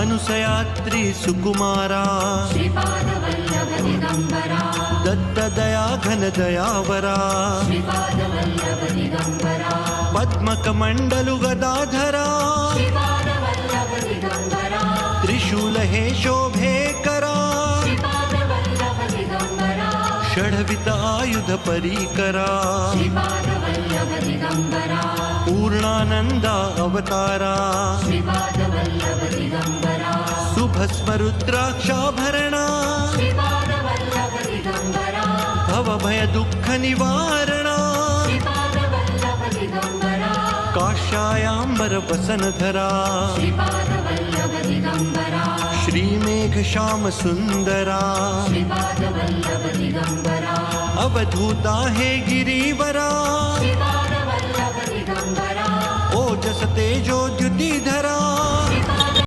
अनुसयात्री सुकुमारा श्रीपाद वल्लभ दिगंबरा दत्त दया घन दयावरा श्रीपाद वल्लभ दिगंबरा पद्मकमंडलु गदाधरा श्रीपाद वल्लभ दिगंबरा त्रिशूल हे शोभे करा श्रीपाद वल्लभ दिगंबरा षड्वित आयुध परीकरा श्रीपाद वल्लभ दिगंबरा पूर्णानंदा अवतारा श्रीपाद वल्लभ दिगंबरा सुभस्म रुद्राक्षाभरणा श्रीपाद वल्लभ दिगंबरा भवभय दुःख निवारणा श्रीपाद वल्लभ दिगंबरा काशायाम्बर वसनधरा श्रीपाद वल्लभ दिगंबरा श्रीमेघ श्याम सुंदरा श्रीपाद वल्लभ दिगंबरा अवधूता हे गिरीवरा श्रीपाद वल्लभ दिगंबरा ओजस तेजो द्युतिधरा